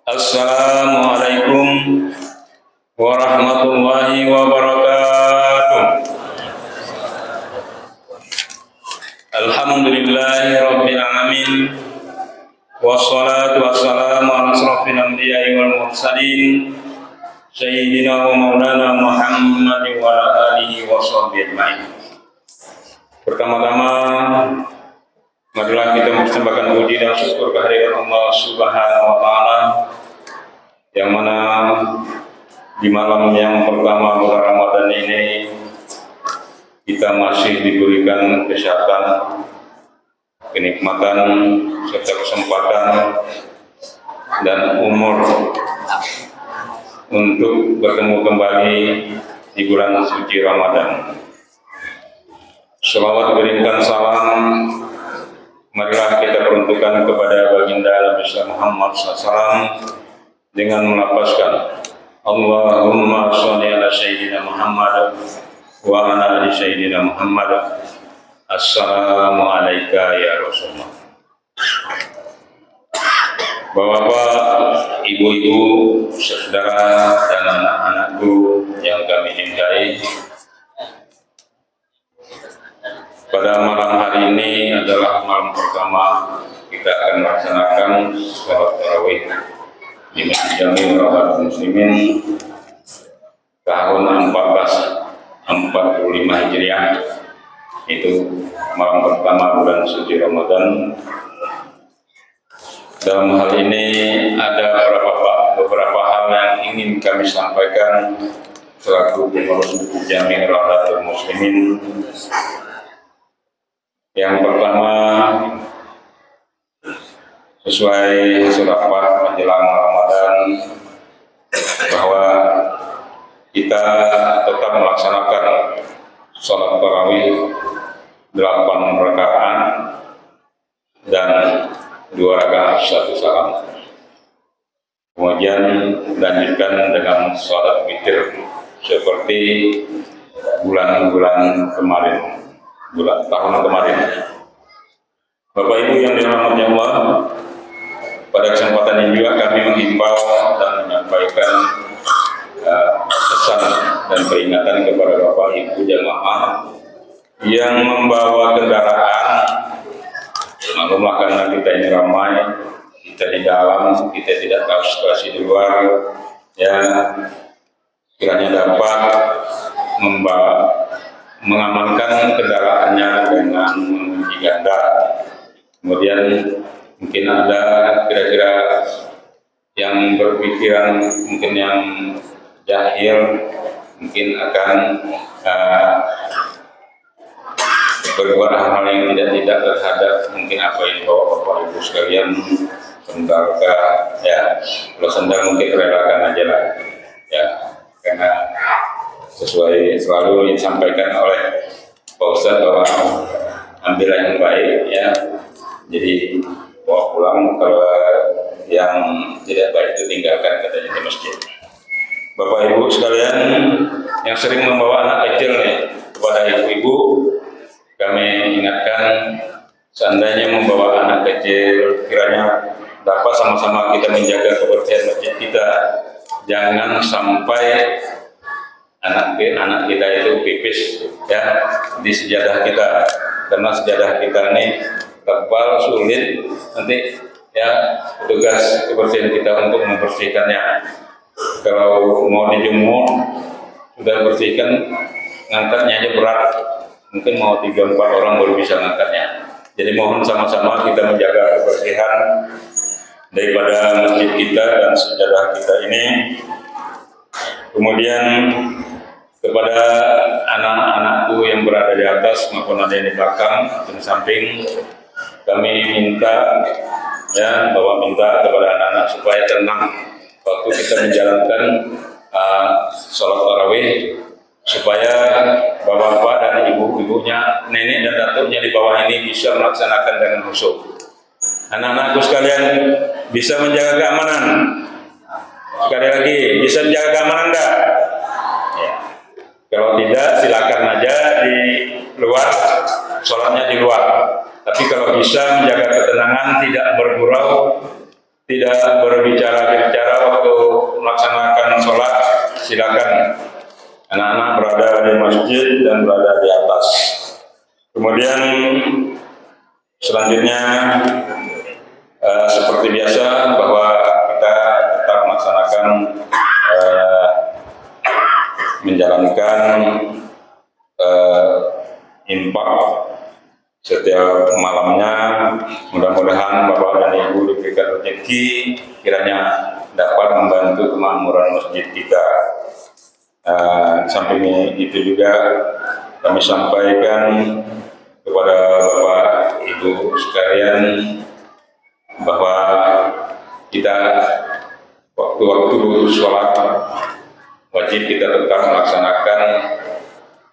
Assalamualaikum warahmatullahi wabarakatuh. Alhamdulillahi rabbil alamin. Wassalatu wassalamu ala asrofil anbiya'i wal mursalin Sayyidina wa maulana Muhammadin wa ala alihi wa sahbihi ajma'in. Pertama-tama, marilah kita mempersembahkan puji dan syukur kehadirat Allah Subhanahu wa Ta'ala, yang mana di malam yang pertama bulan Ramadan ini kita masih diberikan kesehatan, kenikmatan, serta kesempatan dan umur untuk bertemu kembali di bulan suci Ramadan. Selawat berikan salam marilah kita peruntukkan kepada baginda Nabi Muhammad SAW dengan melapaskan Allahumma sholli ala Sayyidina Muhammad wa ala ali Sayyidina Muhammad. Assalamu alayka ya Rasulullah. Bapak-bapak, ibu-ibu, saudara dan anak-anakku yang kami cintai, pada malam hari ini adalah malam pertama kita akan melaksanakan sholat tarawih di Masjid Jami Rawat Muslimin tahun 1445 Hijriah. Itu malam pertama bulan suci Ramadan. Dalam hal ini ada beberapa hal yang ingin kami sampaikan selaku pengurus Masjid Jami Rawat Muslimin. Yang pertama, sesuai hasil rapat menjelang Ramadan, bahwa kita tetap melaksanakan sholat tarawih 8 rakaat dan 2 rakaat 1 salam. Kemudian lanjutkan dengan sholat witir seperti bulan-bulan kemarin. Tahun kemarin. Bapak Ibu yang dirahmati Allah, pada kesempatan ini juga kami menghimbau dan menyampaikan pesan dan peringatan kepada Bapak Ibu jamaah yang membawa kendaraan. Maklumlah karena kita ini ramai, kita di dalam, kita tidak tahu situasi di luar, ya kiranya dapat mengamankan kendaraannya dengan mengunci ganda. Kemudian mungkin ada kira-kira yang berpikiran, mungkin yang jahil, mungkin akan berbuat hal-hal yang tidak terhadap mungkin apa yang bawa Bapak Ibu sekalian. Sendal ya, kalau sendal mungkin relakan aja lah ya, karena sesuai selalu disampaikan oleh Pak Ustadz bahwa ambil yang baik ya, jadi bawa pulang, kalau yang tidak baik itu tinggalkan, katanya di masjid. Bapak Ibu sekalian yang sering membawa anak kecil nih, kepada ibu-ibu kami ingatkan, seandainya membawa anak kecil, kiranya dapat sama-sama kita menjaga kebersihan masjid kita. Jangan sampai anak kita itu pipis ya di sejadah kita, karena sejadah kita ini tebal, sulit nanti ya tugas kebersihan kita untuk membersihkannya. Kalau mau dijemur sudah bersihkan, ngangkatnya aja berat, mungkin mau 3-4 orang baru bisa ngangkatnya. Jadi mohon sama-sama kita menjaga kebersihan daripada masjid kita dan sejadah kita ini. Kemudian kepada anak-anakku yang berada di atas maupun ada yang di belakang atau di samping, kami minta kepada anak-anak supaya tenang waktu kita menjalankan sholat tarawih, supaya bapak-bapak dan ibu-ibunya, nenek dan datuknya di bawah ini bisa melaksanakan dengan khusyuk. Anak-anakku sekalian bisa menjaga keamanan. Sekali lagi, bisa menjaga keamanan enggak? Ya. Kalau tidak, silakan aja di luar, sholatnya di luar. Tapi kalau bisa menjaga ketenangan, tidak bergurau, tidak berbicara waktu melaksanakan sholat, silakan. Anak-anak berada di masjid dan berada di atas. Kemudian selanjutnya seperti biasa bahwa kita tetap melaksanakan menjalankan infak setiap malamnya. Mudah-mudahan Bapak dan Ibu diberikan rezeki, kiranya dapat membantu kemakmuran masjid kita. Samping itu juga kami sampaikan kepada Bapak Ibu sekalian bahwa kita waktu-waktu sholat wajib kita tetap melaksanakan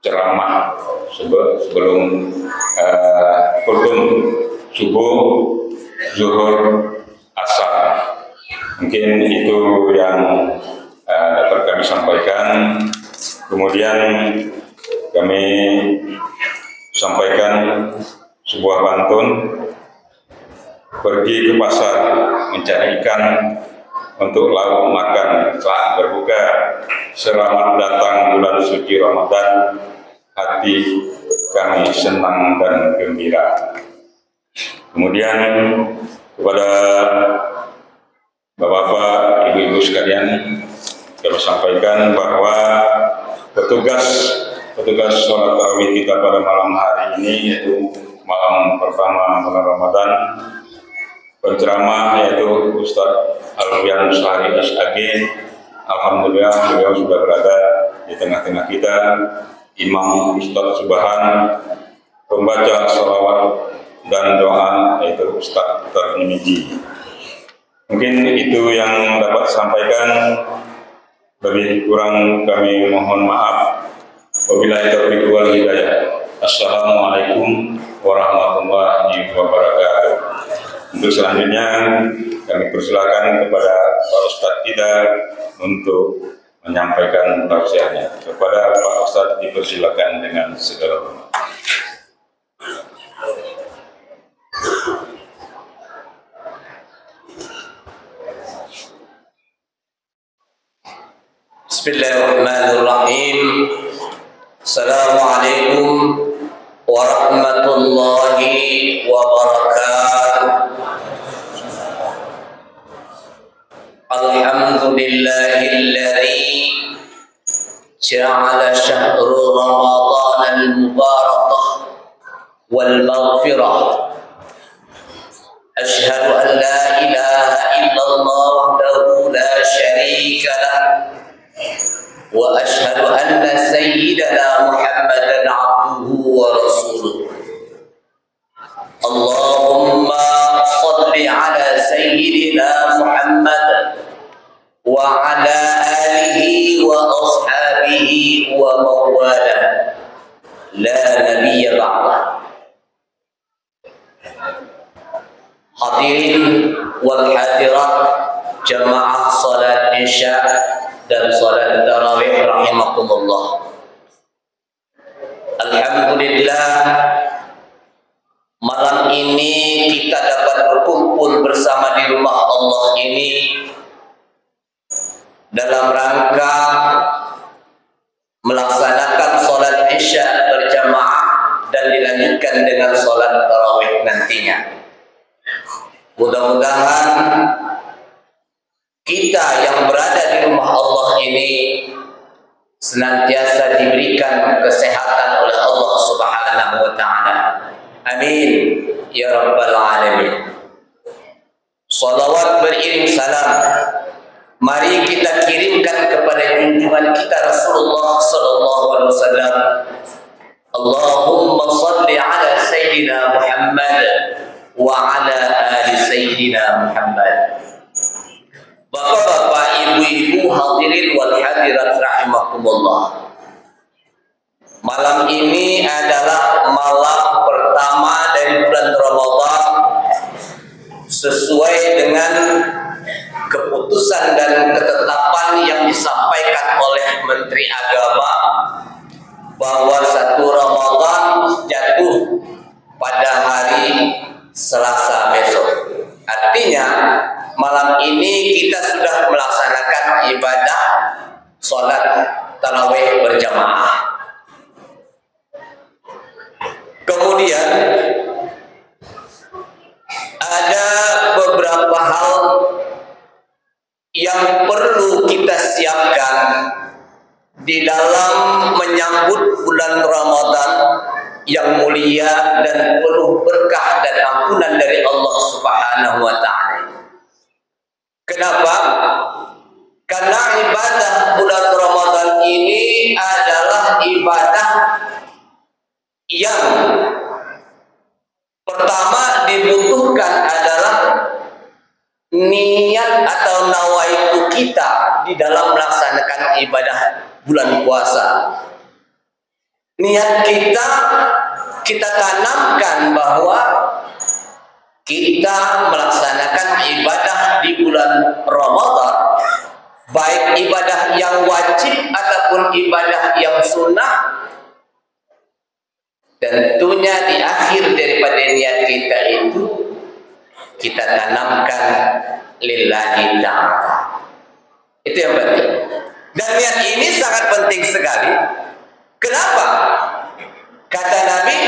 ceramah sebelum kultum subuh, zuhur, asar. Mungkin itu yang dapat kami sampaikan. Kemudian kami sampaikan sebuah pantun: pergi ke pasar mencari ikan untuk lauk makan saat berbuka. Selamat datang bulan suci Ramadan, hati kami senang dan gembira. Kemudian kepada Bapak-bapak, Ibu-ibu sekalian, kami sampaikan bahwa petugas sholat tarawih kita pada malam hari ini, yaitu malam pertama bulan Ramadan, penceramah yaitu Ustadz Alfian Syahri SAG. Alhamdulillah beliau sudah berada di tengah-tengah kita. Imam Ustadz Subhan, pembaca salawat dan doa yaitu Ustadz Tarmiji. Mungkin itu yang dapat sampaikan. Lebih kurang kami mohon maaf. Wabillahi taufiq wal hidayah. Assalamualaikum warahmatullahi wabarakatuh. Untuk selanjutnya kami persilakan kepada Pak Ustadz kita untuk menyampaikan tausiahnya. Kepada Pak Ustadz dipersilakan dengan segala hormat. Bismillahirrahmanirrahim. Assalamualaikum warahmatullahi wabarakatuh. Alhamdulillahilladzi ja'ala syahrul Ramadan al-mubarakah wal maghfirah. Asyhadu an la ilaha illallah wahdahu la syarika lah. وأشهد أن سيدنا محمدا عبده ورسوله. اللهم صل على سيدنا محمد وعلى آله وأصحابه ومن والاه لا نبي بعده. Hadirin wal hadirat jamaah salat isya dan salat tarawih rahimakumullah. Alhamdulillah, malam ini kita dapat berkumpul bersama di rumah Allah ini dalam rangka melaksanakan salat isya berjamaah dan dilanjutkan dengan salat tarawih nantinya. Mudah-mudahan kita yang berada di rumah Allah ini senantiasa diberikan kesehatan oleh Allah Subhanahu wa ta'ala. Amin ya rabbal alamin. Salawat beriring salam mari kita kirimkan kepada junjungan kita Rasulullah sallallahu alaihi wasallam. Allahumma shalli ala sayyidina Muhammad wa ala ali sayyidina Muhammad. Bapak-bapak, ibu-ibu, hadirin wal hadirat rahimakumullah. Malam ini adalah malam pertama dari bulan Ramadan sesuai dengan keputusan dan ketetapan yang disampaikan oleh Menteri Agama bahwa 1 Ramadan jatuh pada hari Selasa besok. Artinya malam ini kita sudah melaksanakan ibadah sholat tarawih berjamaah. Kemudian ada beberapa hal yang perlu kita siapkan di dalam menyambut bulan Ramadan yang mulia dan penuh berkah dan ampunan dari Allah Subhanahu wa Ta'ala. Kenapa? Karena ibadah bulan Ramadan ini adalah ibadah yang pertama dibutuhkan adalah niat atau nawaitu kita di dalam melaksanakan ibadah bulan puasa. Niat kita tanamkan bahwa kita melaksanakan ibadah di bulan Ramadan, baik ibadah yang wajib ataupun ibadah yang sunnah. Tentunya di akhir daripada niat kita itu kita tanamkan lillahi ta'ala. Itu yang penting. Dan niat ini sangat penting sekali. Kenapa? Kata Nabi,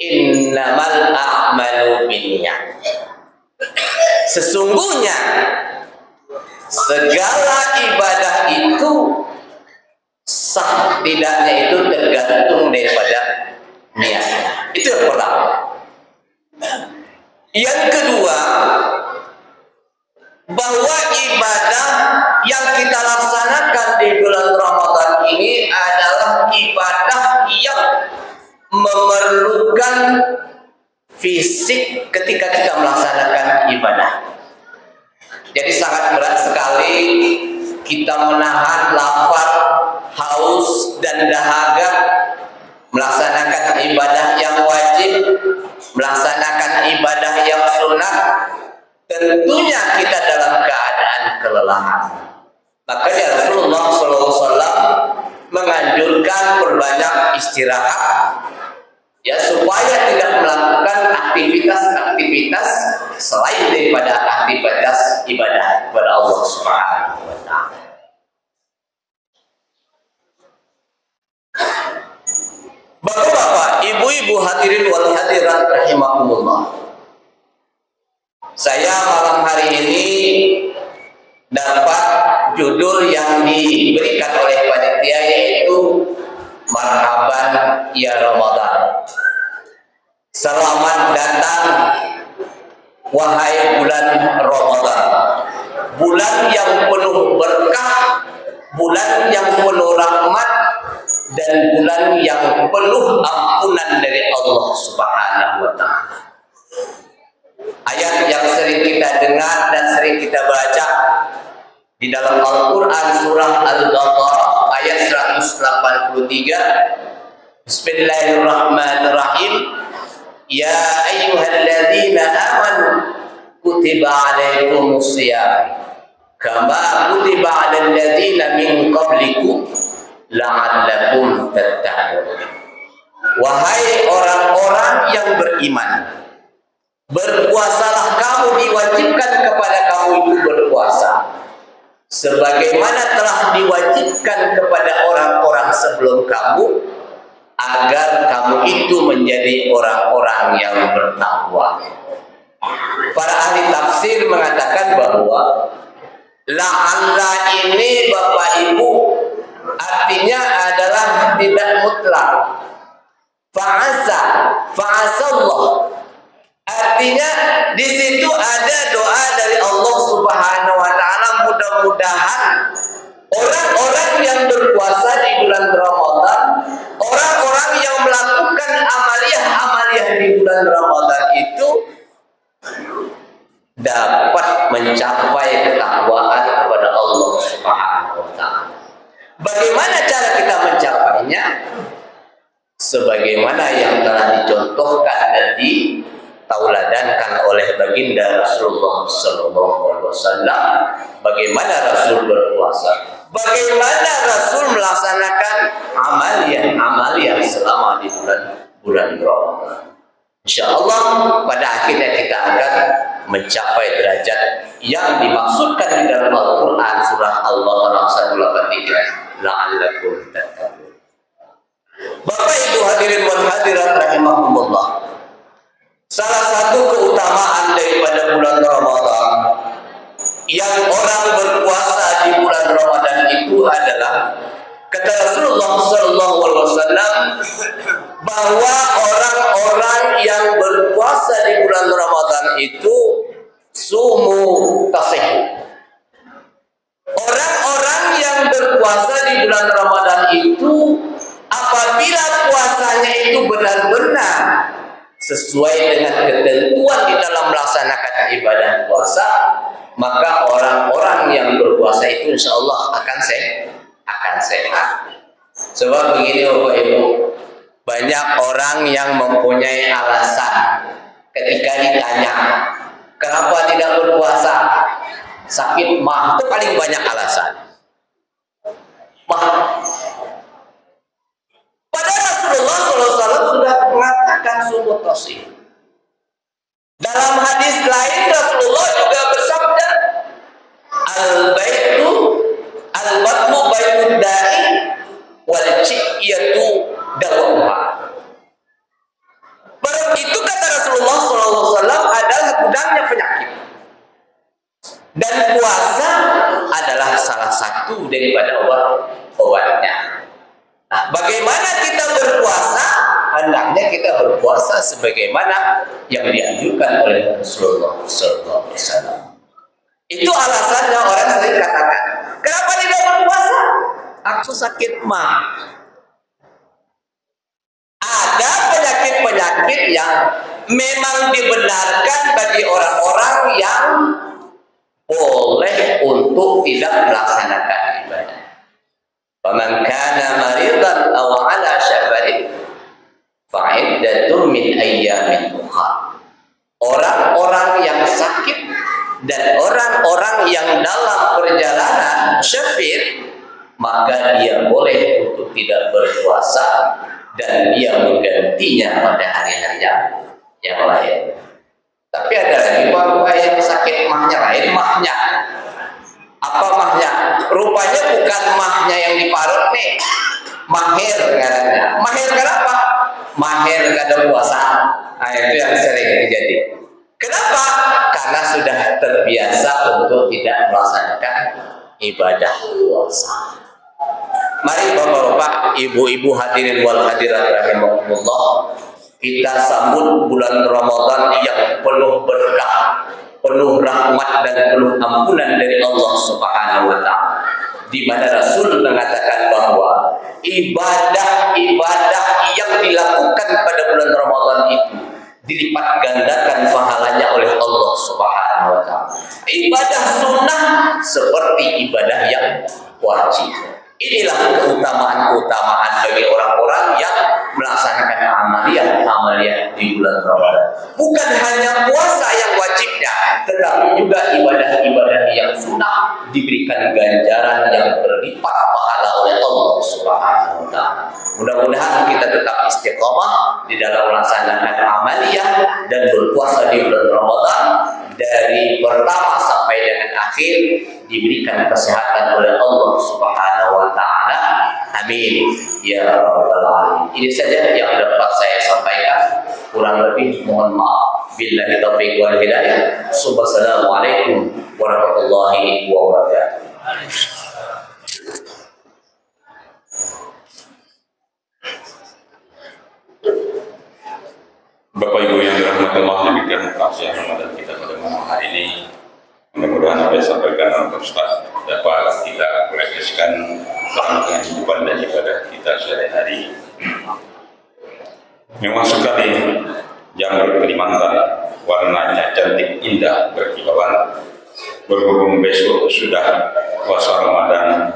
innamal a'malu binniyat. Sesungguhnya segala ibadah itu sah tidaknya itu tergantung daripada niat. Itu yang pertama. Yang kedua, bahwa ibadah yang kita laksanakan di bulan Ramadan ini adalah ibadah yang memerlukan fisik ketika kita melaksanakan ibadah. Jadi sangat berat sekali kita menahan lapar, haus, dan dahaga melaksanakan ibadah yang wajib, melaksanakan ibadah yang sunnah. Tentunya kita dalam keadaan kelelahan. Makanya Rasulullah SAW menganjurkan berbanyak istirahat, ya, supaya tidak melakukan aktivitas-aktivitas selain daripada aktivitas ibadah kepada Allah Subhanahu wa Ta'ala. Bapak-bapak, ibu-ibu hadirin wal hadirat rahimakumullah. Saya malam hari ini dapat judul yang diberikan oleh panitia, yaitu Marhaban ya Ramadan. Selamat datang wahai bulan Ramadan. Bulan yang penuh berkah, bulan yang penuh rahmat, dan bulan yang penuh ampunan dari Allah Subhanahu wa Ta'ala. Ayat yang sering kita dengar dan sering kita baca di dalam Al-Quran surah Al-Baqarah ayat 183. Bismillahirrahmanirrahim. Ya ayyuhalladzina amanu kutiba alaikumus shiyam kama kutiba alal ladzina min qablikum la'allakum tattaqun. Wahai orang-orang yang beriman, berpuasalah kamu, diwajibkan kepada kamu itu berpuasa sebagaimana telah diwajibkan kepada orang-orang sebelum kamu, agar kamu itu menjadi orang-orang yang bertakwa. Para ahli tafsir mengatakan bahwa la'alla ini Bapak Ibu artinya adalah tidak mutlak. Fa'asallah artinya di situ ada doa dari Allah Subhanahu wa Ta'ala, mudah-mudahan orang-orang yang berpuasa di bulan Ramadan, orang-orang yang melakukan amaliyah di bulan Ramadan itu dapat mencapai ketakwaan kepada Allah Subhanahu wa Ta'ala. Bagaimana cara kita mencapainya? Sebagaimana yang telah dicontohkan dan tauladankan oleh baginda Rasulullah SAW. Bagaimana Rasul berpuasa, bagaimana Rasul melaksanakan amaliyah selama di bulan Ramadan. Insya Allah pada akhirnya kita akan mencapai derajat yang dimaksudkan di dalam Al-Quran surah Al-Baqarah 183, la'allakum tattaqun. Bapak Ibu hadirin wal hadirat rahimakumullah, salah satu keutamaan daripada bulan Ramadan yang orang berpuasa di bulan Ramadan itu adalah, kata Rasulullah SAW, bahwa orang-orang yang berpuasa di bulan Ramadan itu sumu tasih. Orang-orang yang berpuasa di bulan Ramadan itu apabila puasanya itu benar-benar sesuai dengan ketentuan di dalam melaksanakan ibadah puasa, maka orang-orang yang berpuasa itu insya Allah akan sehat. Sebab begini Bapak Ibu, banyak orang yang mempunyai alasan ketika ditanya kenapa tidak berpuasa, sakit mah, itu paling banyak alasan. Padahal Rasulullah SAW sudah mengatakan sumut tasih. Dalam hadis lain Rasulullah juga bersabda, al-batnu baitud da'i wal ci'yatu dawuha. Perut itu kata Rasulullah SAW adalah gudangnya penyakit, dan puasa adalah salah satu daripada obatnya. Nah, bagaimana kita berpuasa? Hendaknya kita berpuasa sebagaimana yang dianjurkan oleh Rasulullah SAW. Itu alasannya orang sering katakan, kenapa tidak berpuasa? Aku sakit mah. Ada penyakit-penyakit yang memang dibenarkan bagi orang-orang yang boleh untuk tidak melaksanakan ibadah. Faman kana maridan aw ala safarin fa'iddatun min ayyamin ukhra. Orang-orang yang sakit dan orang-orang yang dalam perjalanan safir, maka dia boleh untuk tidak berpuasa dan dia menggantinya pada hari-hari yang lain. Tapi ada lagi bapak yang sakit mahnya lain mahnya. Apa mahnya? Rupanya bukan mahnya yang diparut nih, mahir katanya. Mahir kenapa? Mahir kada puasa. Nah, itu yang sering terjadi. Kenapa? Karena sudah terbiasa untuk tidak melaksanakan ibadah puasa. Mari bapak-bapak, ibu-ibu hadirin wal hadirat rahimakumullah, kita sambut bulan Ramadan yang penuh berkah, penuh rahmat dan penuh ampunan dari Allah Subhanahu wa taala, di mana Rasul mengatakan bahwa ibadah-ibadah yang dilakukan pada bulan Ramadan itu dilipat gandakan pahalanya oleh Allah Subhanahu wa taala. Ibadah sunnah seperti ibadah yang wajib. Inilah keutamaan-keutamaan bagi orang-orang yang melaksanakan amaliyah di bulan Ramadan. Bukan hanya puasa yang wajibnya, tetapi juga ibadah-ibadah yang sunnah diberikan ganjaran yang berlipat pahala oleh Allah Subhanahu wa taala. Mudah-mudahan kita tetap istiqomah di dalam melaksanakan amaliyah dan berpuasa di bulan Ramadan, dari pertama sampai dengan akhir diberikan kesehatan oleh Allah Subhanahu wa taala. Amin ya rabbal alamin. Ini saja yang dapat saya sampaikan. Kurang lebih mohon maaf. Billahi taufiq wal hidayah. Wassalamualaikum warahmatullahi wabarakatuh. Bapak Ibu yang dirahmati Allah, demikian kajian Ramadan kita pada malam hari ini. Mudah-mudahan apa yang disampaikan oleh Ustaz dapat kita aplikasikan dalam kehidupan dan ibadah kita sehari-hari. Memang sekali Jamber Kalimantan, warnanya cantik, indah, berkilauan. Berhubung besok sudah puasa Ramadan,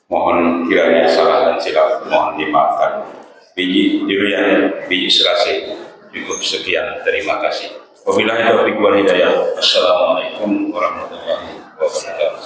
mohon kiranya salah dan silap mohon dimaafkan. Biji durian, biji serasi. Cukup sekian, terima kasih. Wabillahi taufiq wal hidayah. Assalamualaikum warahmatullahi wabarakatuh.